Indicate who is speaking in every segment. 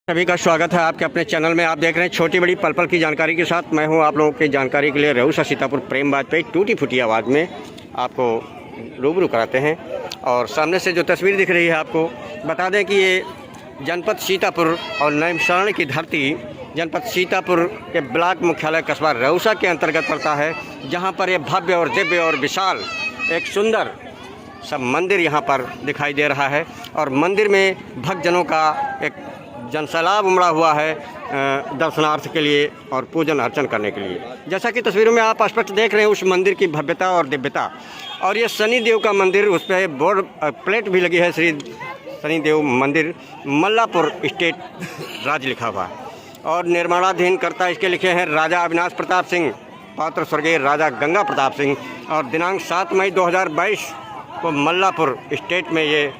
Speaker 1: सभी का स्वागत है आपके अपने चैनल में। आप देख रहे हैं छोटी बड़ी पल पल की जानकारी के साथ। मैं हूं आप लोगों की जानकारी के लिए रहुसा सीतापुर प्रेम वाजपेयी टूटी फूटी आवाज़ में आपको रूबरू कराते हैं। और सामने से जो तस्वीर दिख रही है आपको बता दें कि ये जनपद सीतापुर और नैमिषारण्य की धरती जनपद सीतापुर के ब्लॉक मुख्यालय कस्बा रहुसा के अंतर्गत पड़ता है, जहाँ पर ये भव्य और दिव्य और विशाल एक सुंदर सब मंदिर यहाँ पर दिखाई दे रहा है। और मंदिर में भक्तजनों का एक जनसैलाब उमड़ा हुआ है दर्शनार्थ के लिए और पूजन अर्चन करने के लिए। जैसा कि तस्वीरों में आप स्पष्ट देख रहे हैं उस मंदिर की भव्यता और दिव्यता। और ये शनि देव का मंदिर, उस पर बोर्ड प्लेट भी लगी है, श्री शनि देव मंदिर मल्लापुर स्टेट राज्य लिखा हुआ है। और निर्माणाधीन कर्ता इसके लिखे हैं राजा अविनाश प्रताप सिंह, पात्र स्वर्गीय राजा गंगा प्रताप सिंह। और दिनांक 7 मई 2022 को मल्लापुर स्टेट में ये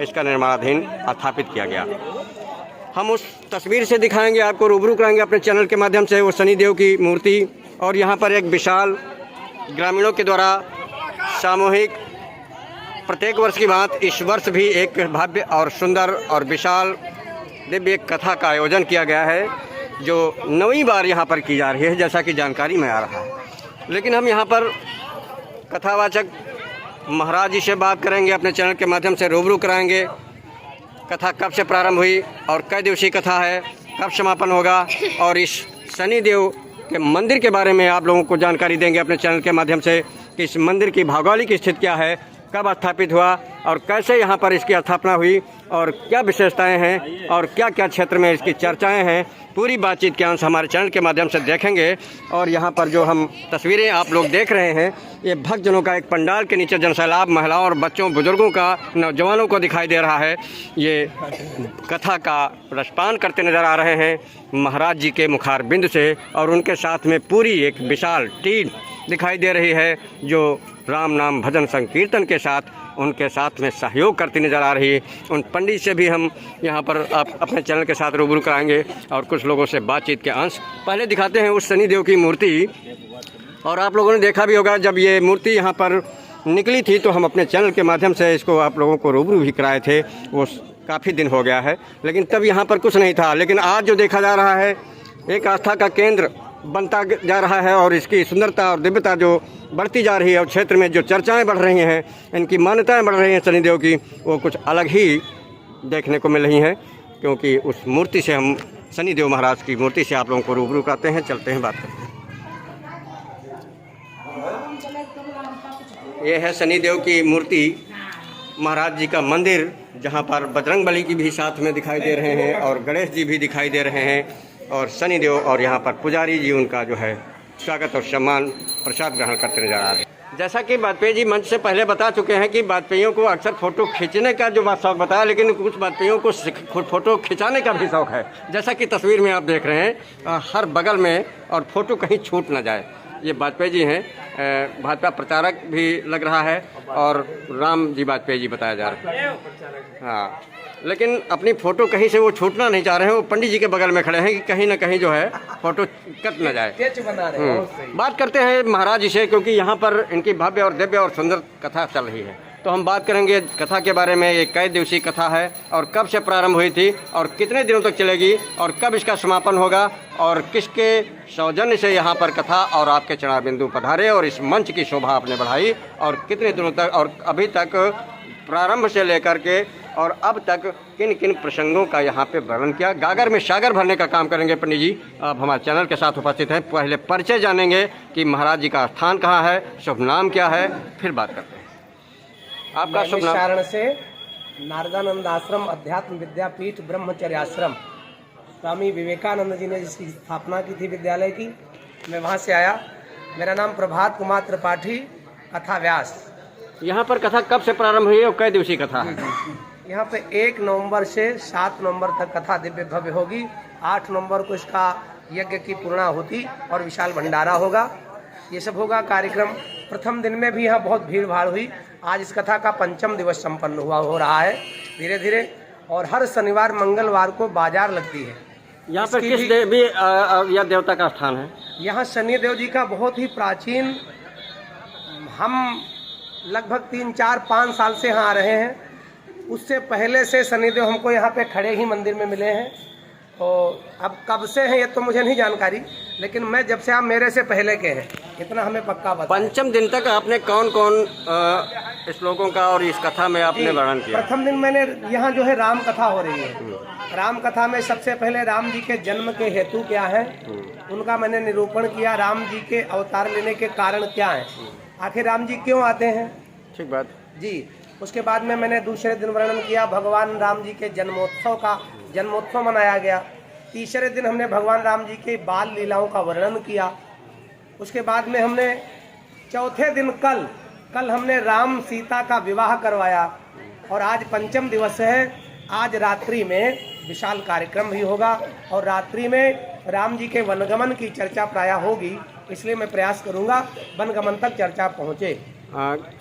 Speaker 1: इसका निर्माणाधीन स्थापित किया गया। हम उस तस्वीर से दिखाएंगे, आपको रूबरू कराएंगे अपने चैनल के माध्यम से वो शनि देव की मूर्ति। और यहाँ पर एक विशाल ग्रामीणों के द्वारा सामूहिक प्रत्येक वर्ष की बात इस वर्ष भी एक भव्य और सुंदर और विशाल दिव्य कथा का आयोजन किया गया है, जो 9वीं बार यहाँ पर की जा रही है, जैसा कि जानकारी में आ रहा है। लेकिन हम यहाँ पर कथावाचक महाराज जी से बात करेंगे, अपने चैनल के माध्यम से रूबरू कराएंगे कथा कब से प्रारंभ हुई और कई दिवसीय कथा है, कब समापन होगा, और इस शनि देव के मंदिर के बारे में आप लोगों को जानकारी देंगे अपने चैनल के माध्यम से कि इस मंदिर की भौगोलिक स्थिति क्या है, कब स्थापित हुआ और कैसे यहाँ पर इसकी स्थापना हुई और क्या विशेषताएं हैं और क्या क्या क्षेत्र में इसकी चर्चाएं हैं। पूरी बातचीत के अंश हमारे चैनल के माध्यम से देखेंगे। और यहाँ पर जो हम तस्वीरें आप लोग देख रहे हैं, ये भक्तजनों का एक पंडाल के नीचे जनसैलाब महिलाओं और बच्चों बुजुर्गों का, नौजवानों को दिखाई दे रहा है। ये कथा का रसपान करते नज़र आ रहे हैं महाराज जी के मुखार बिंद से। और उनके साथ में पूरी एक विशाल टीम दिखाई दे रही है, जो राम नाम भजन संकीर्तन के साथ उनके साथ में सहयोग करती नज़र आ रही है। उन पंडित से भी हम यहाँ पर आप अपने चैनल के साथ रूबरू कराएंगे और कुछ लोगों से बातचीत के अंश। पहले दिखाते हैं उस शनि देव की मूर्ति। और आप लोगों ने देखा भी होगा, जब ये मूर्ति यहाँ पर निकली थी तो हम अपने चैनल के माध्यम से इसको आप लोगों को रूबरू भी कराए थे। वो काफ़ी दिन हो गया है, लेकिन तब यहाँ पर कुछ नहीं था। लेकिन आज जो देखा जा रहा है, एक आस्था का केंद्र बनता जा रहा है और इसकी सुंदरता और दिव्यता जो बढ़ती जा रही है और क्षेत्र में जो चर्चाएं बढ़ रही हैं, इनकी मान्यताएं बढ़ रही हैं शनिदेव की, वो कुछ अलग ही देखने को मिल रही हैं। क्योंकि उस मूर्ति से हम शनिदेव महाराज की मूर्ति से आप लोगों को रूबरू करते हैं, चलते हैं, बात करते हैं। ये है शनिदेव की मूर्ति, महाराज जी का मंदिर, जहाँ पर बजरंगबली की भी साथ में दिखाई दे रहे हैं और गणेश जी भी दिखाई दे रहे हैं और शनिदेव। और यहाँ पर पुजारी जी उनका जो है स्वागत और सम्मान प्रसाद ग्रहण करते नजर आ रहे हैं। जैसा कि वाजपेयी जी मंच से पहले बता चुके हैं कि वाजपेयियों को अक्सर फ़ोटो खींचने का जो बात शौक बताया, लेकिन कुछ वाजपेयियों को फ़ोटो खिंचाने का भी शौक है। जैसा कि तस्वीर में आप देख रहे हैं, हर बगल में और फ़ोटो कहीं छूट ना जाए। ये वाजपेयी जी हैं, भाजपा प्रचारक भी लग रहा है और राम जी वाजपेयी जी बताया जा रहा है। हाँ, लेकिन अपनी फ़ोटो कहीं से वो छूटना नहीं चाह रहे हैं। वो पंडित जी के बगल में खड़े हैं कि कहीं ना कहीं जो है फ़ोटो कट ना जाए। बात करते हैं महाराज जी से, क्योंकि यहाँ पर इनकी भव्य और दिव्य और सुंदर कथा चल रही है। तो हम बात करेंगे कथा के बारे में। ये कई दिवसीय कथा है और कब से प्रारंभ हुई थी और कितने दिनों तक चलेगी और कब इसका समापन होगा और किसके सौजन्य से यहाँ पर कथा और आपके चरणारविंदु पधारे और इस मंच की शोभा आपने बढ़ाई और कितने दिनों तक और अभी तक प्रारंभ से लेकर के और अब तक किन किन प्रसंगों का यहाँ पे वर्णन किया। गागर में सागर भरने का काम करेंगे पंडित जी। आप हमारे चैनल के साथ उपस्थित हैं। पहले परिचय जानेंगे कि महाराज जी का स्थान कहाँ है, शुभ नाम क्या है, फिर बात करते हैं। आपका शुभ नाम?
Speaker 2: नैमिषारण्य से नारदानंद आश्रम अध्यात्म विद्यापीठ ब्रह्मचर्य आश्रम, स्वामी विवेकानंद जी ने जिसकी स्थापना की थी विद्यालय की, मैं वहाँ से आया। मेरा नाम प्रभात कुमार त्रिपाठी, कथा व्यास।
Speaker 1: यहाँ पर कथा कब से प्रारंभ हुई और कई दिवसीय कथा है?
Speaker 2: यहाँ पे 1 नवंबर से 7 नवंबर तक कथा दिव्य भव्य होगी। 8 नवंबर को इसका यज्ञ की पूर्णाहुति और विशाल भंडारा होगा। ये सब होगा कार्यक्रम। प्रथम दिन में भी यहाँ बहुत भीड़ भाड़ हुई। आज इस कथा का 5म दिवस संपन्न हो रहा है धीरे धीरे। और हर शनिवार मंगलवार को बाजार लगती है।
Speaker 1: यहाँ पर किस देवी या देवता का स्थान है?
Speaker 2: यहाँ शनि देव जी का बहुत ही प्राचीन, हम लगभग 3, 4, 5 साल से यहाँ आ रहे हैं। उससे पहले से शनिदेव हमको यहाँ पे खड़े ही मंदिर में मिले हैं तो अब कब से हैं ये तो मुझे नहीं जानकारी, लेकिन मैं जब से आप मेरे से पहले के हैं इतना हमें पक्का बता।
Speaker 1: पंचम दिन तक आपने कौन कौन श्लोकों का और इस कथा में आपने वर्णन किया?
Speaker 2: प्रथम दिन मैंने यहाँ जो है राम कथा हो रही है। राम कथा में सबसे पहले राम जी के जन्म के हेतु क्या है उनका मैंने निरूपण किया। राम जी के अवतार लेने के कारण क्या है, आखिर राम जी क्यों आते हैं।
Speaker 1: ठीक बात
Speaker 2: जी। उसके बाद में मैंने दूसरे दिन वर्णन किया भगवान राम जी के जन्मोत्सव मनाया गया। तीसरे दिन हमने भगवान राम जी के बाल लीलाओं का वर्णन किया। उसके बाद में हमने चौथे दिन कल हमने राम सीता का विवाह करवाया और आज पंचम दिवस है। आज रात्रि में विशाल कार्यक्रम भी होगा और रात्रि में राम जी के वनगमन की चर्चा प्रायः होगी, इसलिए मैं प्रयास करूंगा वनगमन तक चर्चा पहुंचे।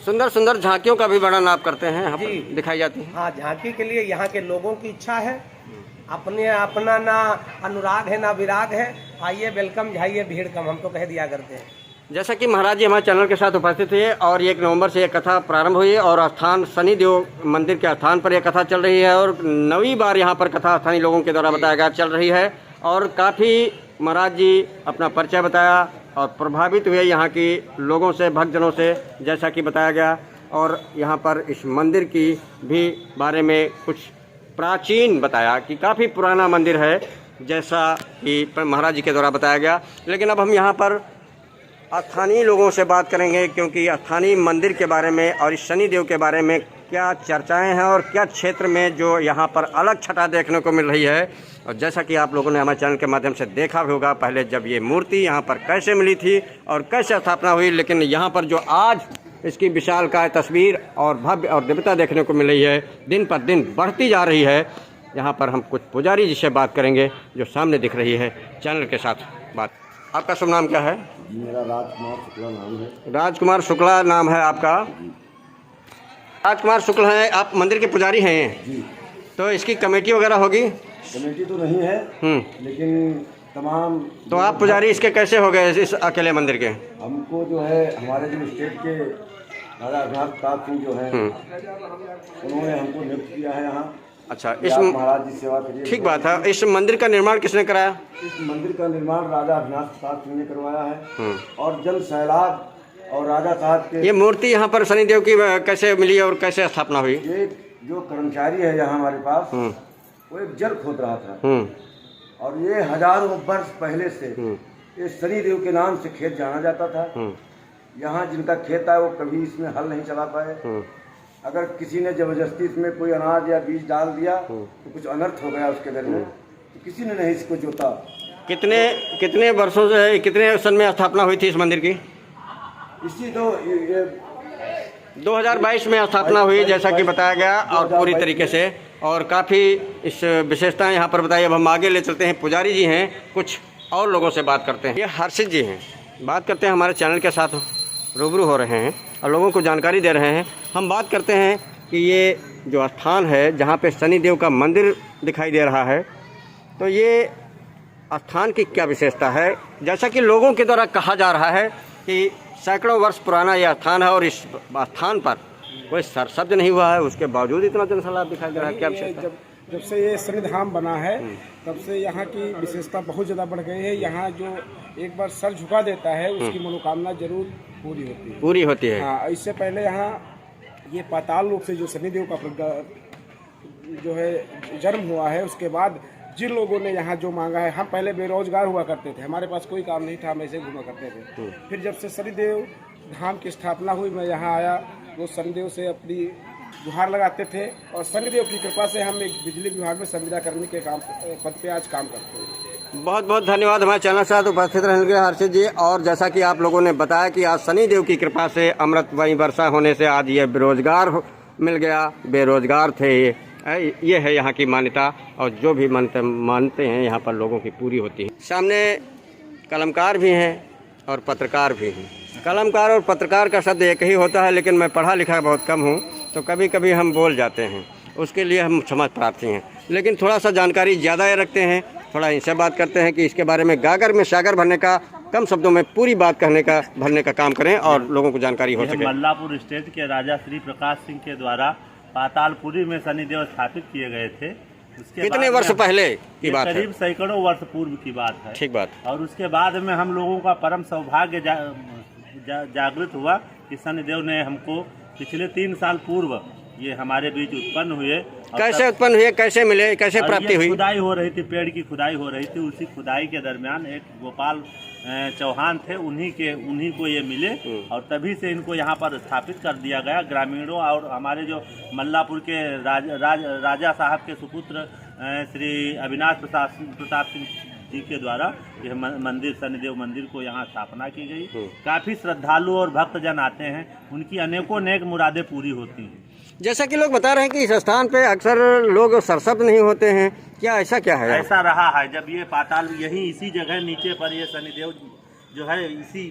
Speaker 1: सुंदर सुंदर झांकियों का भी वर्णन आप करते हैं, हम
Speaker 2: जी
Speaker 1: दिखाई जाती है।
Speaker 2: हाँ, झांकी के लिए यहाँ के लोगों की इच्छा है, अपना ना अनुराग है ना विराग है। आइए वेलकम, जाइए भीड़ कम, हम तो कह दिया करते हैं।
Speaker 1: जैसा कि महाराज जी हमारे चैनल के साथ उपस्थित हुए और 1 नवंबर से यह कथा प्रारंभ हुई और स्थान शनिदेव मंदिर के स्थान पर यह कथा चल रही है और 9वीं बार यहाँ पर कथा स्थानीय लोगों के द्वारा बताया गया चल रही है और काफ़ी महाराज जी अपना परिचय बताया और प्रभावित हुए यहाँ की लोगों से, भक्तजनों से, जैसा कि बताया गया। और यहाँ पर इस मंदिर की भी बारे में कुछ प्राचीन बताया कि काफ़ी पुराना मंदिर है, जैसा कि महाराज जी के द्वारा बताया गया। लेकिन अब हम यहाँ पर स्थानीय लोगों से बात करेंगे, क्योंकि स्थानीय मंदिर के बारे में और इस शनिदेव के बारे में क्या चर्चाएं हैं और क्या क्षेत्र में जो यहाँ पर अलग छटा देखने को मिल रही है। और जैसा कि आप लोगों ने हमारे चैनल के माध्यम से देखा भी होगा पहले जब ये मूर्ति यहाँ पर कैसे मिली थी और कैसे स्थापना हुई, लेकिन यहाँ पर जो आज इसकी विशालकाय तस्वीर और भव्य और दिव्यता देखने को मिल रही है, दिन पर दिन बढ़ती जा रही है। यहाँ पर हम कुछ पुजारी जी से बात करेंगे जो सामने दिख रही है चैनल के साथ बात। आपका शुभ नाम क्या है?
Speaker 3: मेरा राजकुमार शुक्ला नाम है।
Speaker 1: राजकुमार शुक्ला नाम है आपका? राजकुमार शुक्ल हैं, आप मंदिर के पुजारी हैं
Speaker 3: जी।
Speaker 1: तो इसकी कमेटी वगैरह होगी?
Speaker 3: कमेटी तो नहीं है, लेकिन तमाम
Speaker 1: तो आप पुजारी इसके कैसे हो गए इस अकेले मंदिर के?
Speaker 3: हमको जो है हमारे जो स्टेट के राजा अभिनाथ प्रताप सिंह जो है उन्होंने हमको नियुक्त किया है यहाँ।
Speaker 1: अच्छा,
Speaker 3: इस महाराज जी सेवा करिए।
Speaker 1: ठीक बात है। इस मंदिर का निर्माण किसने कराया?
Speaker 3: इस मंदिर का निर्माण राजा अभिनाथ प्रताप सिंह ने करवाया है और जल सैलाब और राजा साहब के।
Speaker 1: ये मूर्ति यहाँ पर शनिदेव की कैसे मिली और कैसे स्थापना हुई?
Speaker 3: ये जो कर्मचारी है यहाँ हमारे पास वो एक जल खोद रहा था और ये हजारों वर्ष पहले से ये शनिदेव के नाम से खेत जाना जाता था। यहाँ जिनका खेत है वो कभी इसमें हल नहीं चला पाए। अगर किसी ने जबरदस्ती इसमें कोई अनाज या बीज डाल दिया तो कुछ अनर्थ हो गया उसके घर में, तो किसी ने नहीं इसको जोता।
Speaker 1: कितने वर्षों से, कितने सन में स्थापना हुई थी इस मंदिर की?
Speaker 3: इसी तो ये
Speaker 1: 2022 में स्थापना हुई जैसा कि बताया गया और पूरी तरीके से, और काफ़ी इस विशेषताएं यहाँ पर बताइए। अब हम आगे ले चलते हैं, पुजारी जी हैं, कुछ और लोगों से बात करते हैं। ये हर्षित जी हैं, बात करते हैं, हमारे चैनल के साथ रूबरू हो रहे हैं और लोगों को जानकारी दे रहे हैं। हम बात करते हैं कि ये जो स्थान है जहाँ पे शनिदेव का मंदिर दिखाई दे रहा है, तो ये स्थान की क्या विशेषता है? जैसा कि लोगों के द्वारा कहा जा रहा है कि सैकड़ों वर्ष पुराना यह स्थान है और इस स्थान पर कोई सरशब्द नहीं हुआ है, उसके बावजूद इतना जनसैलाब दिखाई दे रहा है। क्या विशेषता?
Speaker 4: जब से ये सन्निधाम बना है तब से यहाँ की विशेषता बहुत ज़्यादा बढ़ गई है। यहाँ जो एक बार सर झुका देता है उसकी मनोकामना जरूर पूरी होती है। हाँ, इससे पहले यहाँ ये पाताल लोक से जो शनिदेव का जो है जन्म हुआ है, उसके बाद जिन लोगों ने यहाँ जो मांगा है, हम पहले बेरोजगार हुआ करते थे, हमारे पास कोई काम नहीं था, हम ऐसे घूमा करते थे। फिर जब से शनिदेव धाम की स्थापना हुई, मैं यहाँ आया, वो शनिदेव से अपनी गुहार लगाते थे और शनिदेव की कृपा से हम एक बिजली विभाग में संविदा कर्मी के पद पे आज काम करते हैं।
Speaker 1: बहुत बहुत धन्यवाद हमारे चैनल के साथ उपस्थित रहने के लिए हर्षित जी। और जैसा कि आप लोगों ने बताया कि आज शनिदेव की कृपा से अमृतमयी वर्षा होने से आज ये बेरोजगार मिल गया, बेरोजगार थे ये है यहाँ की मान्यता। और जो भी मानते हैं यहाँ पर लोगों की पूरी होती है। सामने कलमकार भी हैं और पत्रकार भी हैं। कलमकार और पत्रकार का शब्द एक ही होता है, लेकिन मैं पढ़ा लिखा बहुत कम हूँ तो कभी कभी हम बोल जाते हैं, उसके लिए हम क्षमा प्रार्थी हैं। लेकिन थोड़ा सा जानकारी ज़्यादा रखते हैं, थोड़ा इनसे बात करते हैं कि इसके बारे में गागर में सागर भरने का, कम शब्दों में पूरी बात भरने का काम करें और लोगों को जानकारी हो सके।
Speaker 5: मल्लापुर स्टेट के राजा श्री प्रकाश सिंह के द्वारा पातालपुरी में शनिदेव स्थापित किए गए थे।
Speaker 1: कितने वर्ष पहले की बात है?
Speaker 5: करीब सैकड़ों वर्ष पूर्व की बात है।
Speaker 1: ठीक बात।
Speaker 5: और उसके बाद में हम लोगों का परम सौभाग्य जागृत हुआ कि शनिदेव ने हमको पिछले 3 साल पूर्व ये हमारे बीच उत्पन्न हुए।
Speaker 1: कैसे उत्पन्न हुए, कैसे मिले, कैसे प्राप्ति हुई?
Speaker 5: खुदाई हो रही थी, पेड़ की खुदाई हो रही थी। उसी खुदाई के दरमियान एक गोपाल चौहान थे, उन्हीं को ये मिले और तभी से इनको यहाँ पर स्थापित कर दिया गया। ग्रामीणों और हमारे जो मल्लापुर के राजा साहब के सुपुत्र श्री अविनाश प्रताप सिंह जी के द्वारा यह मंदिर, शनिदेव मंदिर को यहाँ स्थापना की गई। काफ़ी श्रद्धालु और भक्तजन आते हैं, उनकी अनेकों नेक मुरादें पूरी होती हैं।
Speaker 1: जैसा कि लोग बता रहे हैं कि इस स्थान पे अक्सर लोग सरसब्ज नहीं होते हैं, क्या ऐसा क्या है?
Speaker 5: ऐसा रहा है, जब ये पाताल यहीं इसी जगह नीचे पर ये शनिदेव जो है इसी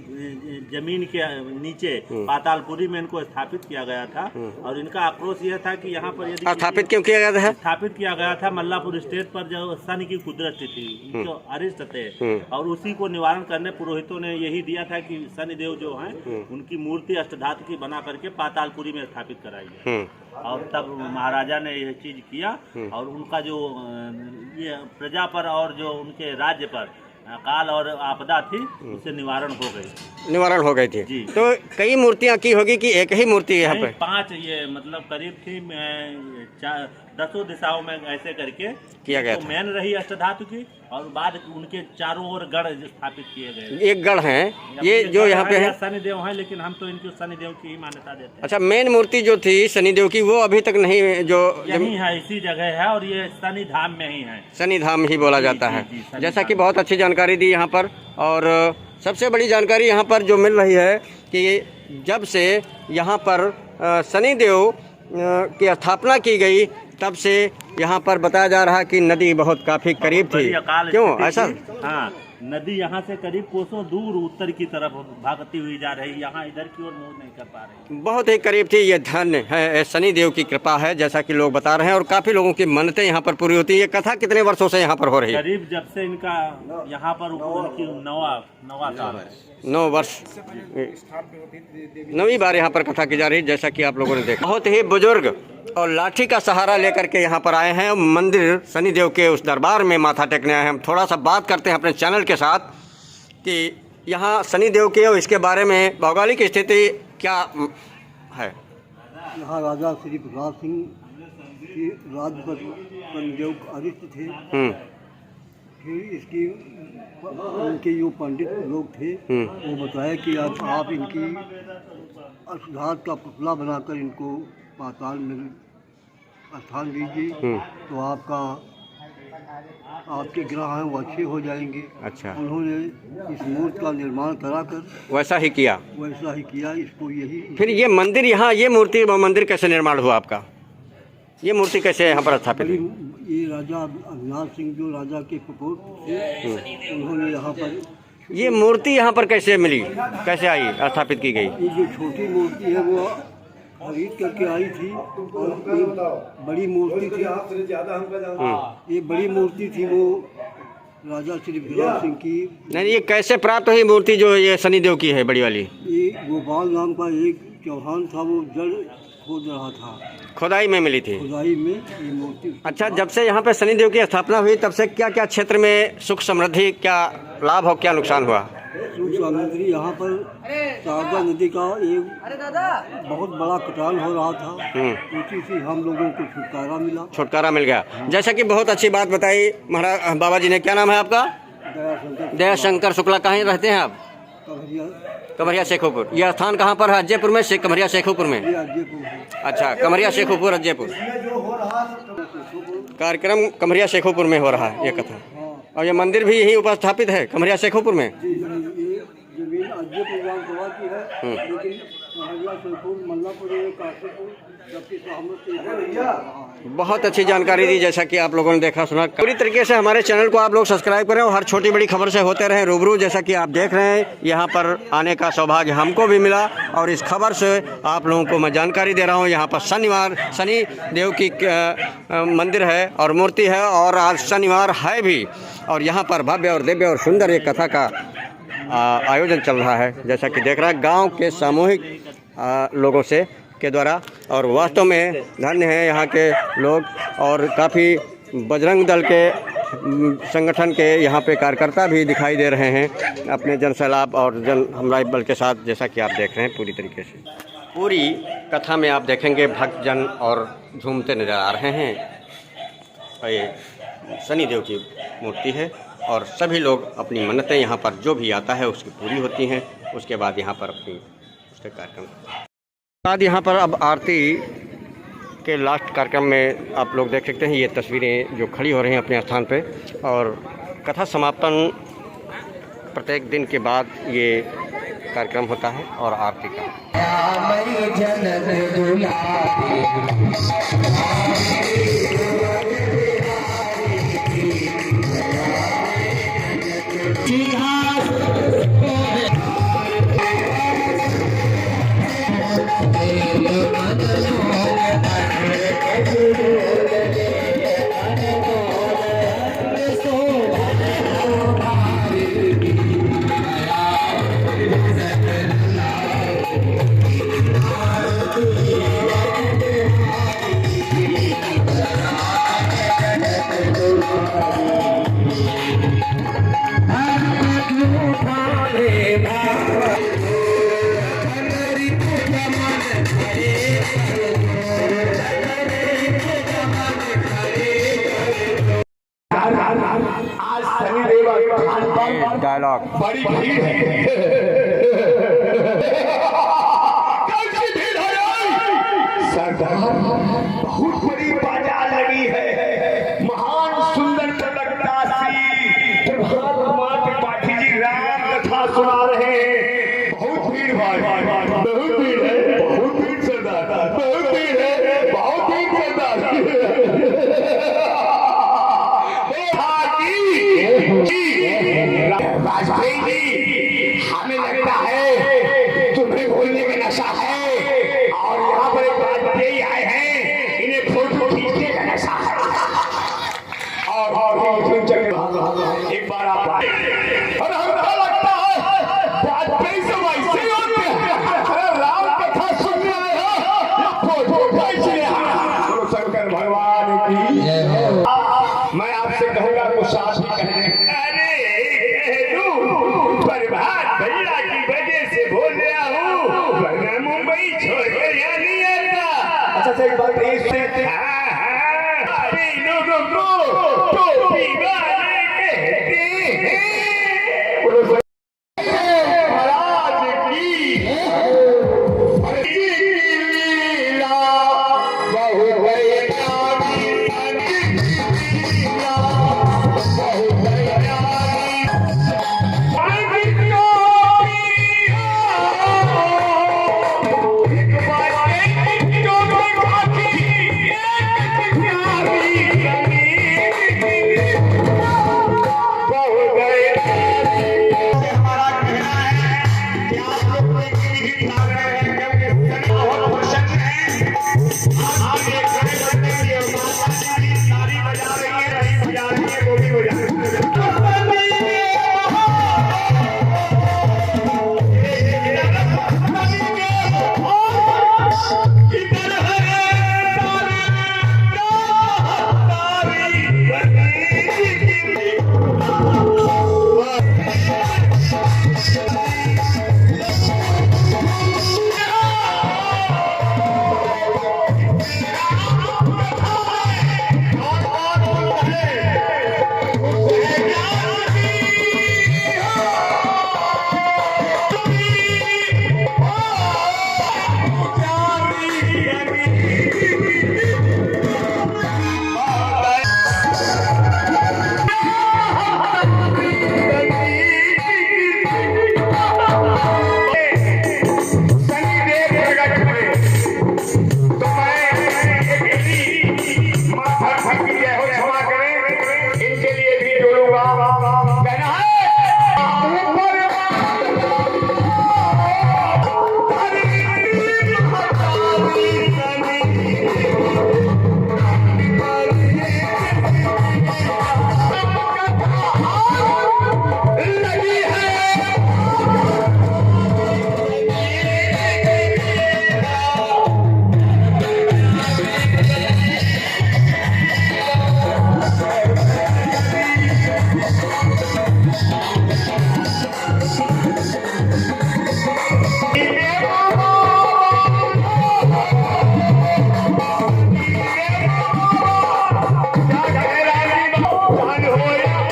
Speaker 5: जमीन के नीचे पातालपुरी में इनको स्थापित किया गया था। और इनका आक्रोश यह था कि यहाँ पर यदि
Speaker 1: स्थापित क्यों किया गया था?
Speaker 5: स्थापित किया गया था मल्लापुर स्टेट पर जो शनि की कुदरत थी, जो अरिष्ट थे, और उसी को निवारण करने पुरोहितों ने यही दिया था कि शनिदेव जो हैं उनकी मूर्ति अष्टधातु की बना करके पातालपुरी में स्थापित कराई है। और तब महाराजा ने यह चीज किया और उनका जो ये प्रजा पर और जो उनके राज्य पर काल और आपदा थी उससे निवारण हो गई थी। जी। तो
Speaker 1: कई मूर्तियां की होगी कि एक ही मूर्ति यहाँ पे?
Speaker 5: 5 ये मतलब करीब थी 10 दिशाओं में ऐसे करके
Speaker 1: किया गया
Speaker 5: तो मेन रही अष्टधातु की और बाद उनके चारों ओर गढ़ स्थापित किए गए।
Speaker 1: एक गढ़ है ये जो यहाँ पे है,
Speaker 5: शनिदेव है, लेकिन हम तो इनको शनिदेव की ही मान्यता देते हैं।
Speaker 1: अच्छा, मेन मूर्ति जो थी शनिदेव की वो अभी तक नहीं, जो
Speaker 5: यही है, इसी जगह है और ये शनि धाम में ही है।
Speaker 1: शनि धाम ही बोला जाता है। जैसा कि बहुत अच्छी जानकारी दी यहाँ पर। और सबसे बड़ी जानकारी यहाँ पर जो मिल रही है कि जब से यहाँ पर शनिदेव की स्थापना की गई तब से यहाँ पर बताया जा रहा है कि नदी बहुत काफी करीब थी। क्यों ऐसा?
Speaker 5: हाँ, नदी यहाँ से करीब कोसों दूर उत्तर की तरफ भागती हुई जा रही, यहाँ इधर की ओर मुँह नहीं कर पा रही।
Speaker 1: बहुत ही करीब थी। ये धन्य है, शनि देव की कृपा है जैसा कि लोग बता रहे हैं। और काफी लोगों की मन्नतें यहाँ पर पूरी होती है। ये कथा कितने वर्षों से यहाँ पर हो रही है?
Speaker 5: करीब जब से इनका यहाँ पर उनकी 9
Speaker 1: वर्ष 9वीं बार यहाँ पर कथा की जा रही है, जैसा कि आप लोगों ने देखा। बहुत ही बुजुर्ग और लाठी का सहारा लेकर के यहाँ पर आए हैं मंदिर शनिदेव के उस दरबार में माथा टेकने आए हैं। हम थोड़ा सा बात करते हैं अपने चैनल के साथ कि यहाँ शनिदेव के और इसके बारे में भौगोलिक स्थिति क्या है।
Speaker 3: यहाँ राजा श्री प्रताप सिंह के राज्य पर शनिदेव अरिष्ट थे। फिर इसकी उनके जो पंडित लोग थे वो बताया कि आप इनकी अष्टधातु का पुतला बनाकर इनको पाताल में स्थान दीजिए तो आपके ग्रह हैं वो अच्छे हो जाएंगे।
Speaker 1: अच्छा।
Speaker 3: उन्होंने इस मूर्ति का निर्माण कराकर वैसा ही किया इसको यही।
Speaker 1: फिर ये मंदिर यहाँ, ये मूर्ति मंदिर कैसे निर्माण हुआ आपका? ये मूर्ति कैसे यहाँ पर स्थापित हुई?
Speaker 3: ये राजा अविनाश सिंह जो राजा के पुत्र थे उन्होंने यहाँ पर
Speaker 1: ये मूर्ति यहाँ पर कैसे मिली, कैसे आई, स्थापित की गई?
Speaker 3: ये जो छोटी मूर्ति है वो खरीद करके आई थी और बड़ी मूर्ति थी, ये बड़ी मूर्ति थी वो राजा श्री प्रताप सिंह की।
Speaker 1: नहीं, ये कैसे प्राप्त हुई मूर्ति जो ये शनिदेव की है बड़ी वाली?
Speaker 3: ये गोपाल नाम का एक चौहान था, वो जड़ खोद रहा था,
Speaker 1: खुदाई में मिली थी।
Speaker 3: खुदाई में ये मूर्ति।
Speaker 1: अच्छा, जब से यहाँ पे शनिदेव की स्थापना हुई तब से क्या क्या क्षेत्र में सुख समृद्धि, क्या लाभ हो, क्या नुकसान हुआ?
Speaker 3: सुख समृद्धि यहाँ पर शारदा नदी का एक बहुत बड़ा कटान हो रहा था, उसी से हम लोगों को छुटकारा मिल गया। जैसा कि बहुत अच्छी बात बताई महाराज बाबा जी ने। क्या नाम है आपका?
Speaker 1: दयाशंकर शुक्ला। कहाँ रहते हैं आप? कमरिया शेखोपुर। यह स्थान कहाँ पर है? अज्जयपुर में? कमरिया शेखोपुर में? अच्छा, कमरिया शेखोपुर अज्जयपुर। कार्यक्रम कमरिया शेखोपुर में हो रहा है ये कथा। और ये मंदिर भी यही उपस्थापित है कमरिया शेखोपुर में।
Speaker 3: जमीन अज्जयपुर विधानसभा की है, लेकिन
Speaker 1: बहुत अच्छी जानकारी दी जैसा कि आप लोगों ने देखा सुना। पूरी तरीके से हमारे चैनल को आप लोग सब्सक्राइब करें और हर छोटी बड़ी खबर से होते रहें रूबरू। जैसा कि आप देख रहे हैं यहाँ पर आने का सौभाग्य हमको भी मिला और इस खबर से आप लोगों को मैं जानकारी दे रहा हूँ। यहाँ पर शनि देव की मंदिर है और मूर्ति है और आज शनिवार है भी और यहाँ पर भव्य और दिव्य और सुंदर एक कथा का आयोजन चल रहा है जैसा कि देख रहा है गांव के सामूहिक लोगों से के द्वारा। और वास्तव में धन्य है यहाँ के लोग और काफ़ी बजरंग दल के संगठन के यहाँ पे कार्यकर्ता भी दिखाई दे रहे हैं अपने जन सैलाब और जन हमराई बल के साथ, जैसा कि आप देख रहे हैं पूरी तरीके से। पूरी कथा में आप देखेंगे भक्तजन और झूमते नजर आ रहे हैं। ये शनिदेव की मूर्ति है और सभी लोग अपनी मन्नतें यहाँ पर जो भी आता है उसकी पूरी होती हैं। उसके बाद यहाँ पर अपनी उसके कार्यक्रम बाद यहाँ पर अब आरती के लास्ट कार्यक्रम में आप लोग देख सकते हैं ये तस्वीरें जो खड़ी हो रही हैं अपने स्थान पे। और कथा समापन प्रत्येक दिन के बाद ये कार्यक्रम होता है और आरती का डायलॉग
Speaker 6: बड़ी भीड़ है। कैसी भीड़ है सरदार, बहुत बड़ी बाजार लगी है। महान सुंदर तलकदासी प्रभात कुमार पाठी जी राम कथा सुना रहे हैं। बहुत भीड़ भाई, बहुत भीड़ है, बहुत भीड़ सरदार, बहुत भीड़ है, बहुत भीड़ सरदार। वाजपेयी जी, हमें लगता है तुम्हें बोलने में नशा है और यहाँ पर एक वाजपेयी आए हैं, इन्हें फोटो खींचने का नशा है। और एक बार आप आए और हमको लगता है वाजपेयी से वैसे ही होते हैं। राम कथा सुनने आए हो, फोटो खींचने आए हो। शंकर भगवान की मैं आपसे कहूँगा कुछ साथ ही कहने। प्रभात भैया की वजह से बोल रहा हूँ, वरना मुंबई छोड़ कर यहाँ नहीं आता। अच्छा एक बात लोगों को टोपी वाले कहते हैं।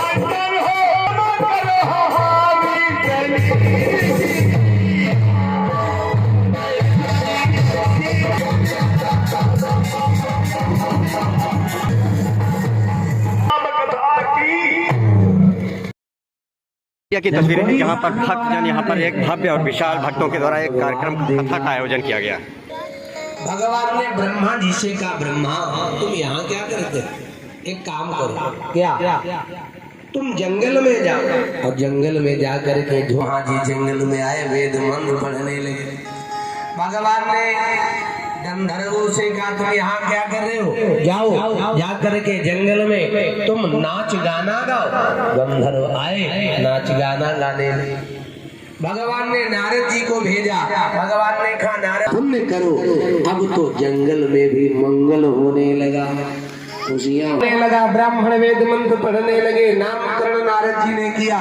Speaker 6: अंदर हो मकर हावी चली
Speaker 1: की तस्वीरें हैं जहाँ पर भक्त यानी यहाँ पर एक भव्य और विशाल भक्तों के द्वारा एक कार्यक्रम कथा का आयोजन किया गया।
Speaker 2: भगवान ने ब्रह्मा जी से कहा, ब्रह्मा तुम यहाँ क्या करते, एक काम करो, क्या तुम जंगल में जाओ। और जंगल में जा करके ब्रह्मा जी जंगल में आए, वेद मंत्र पढ़ने लगे। भगवान ने गंधर्वों से कहा, तुम यहाँ क्या कर रहे हो, जाओ जा करके जंगल में तुम नाच गाना गाओ। गंधर्व आए, नाच गाना गाने लगे। भगवान ने नारद जी को भेजा। भगवान ने कहा, नारद पुण्य करो। अब तो जंगल में भी मंगल होने लगा, खुशियां होने लगा, ब्राह्मण वेद मंत्र पढ़ने लगे। नामकरण नारद जी ने किया।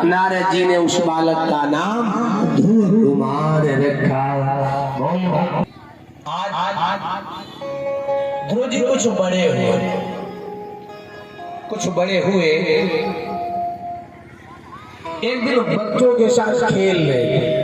Speaker 2: नारद जी ने उस बालक का नाम ध्रुव कुमार रखा। आज ध्रुव जी कुछ बड़े हुए। एक दिन बच्चों के साथ खेल रहे थे।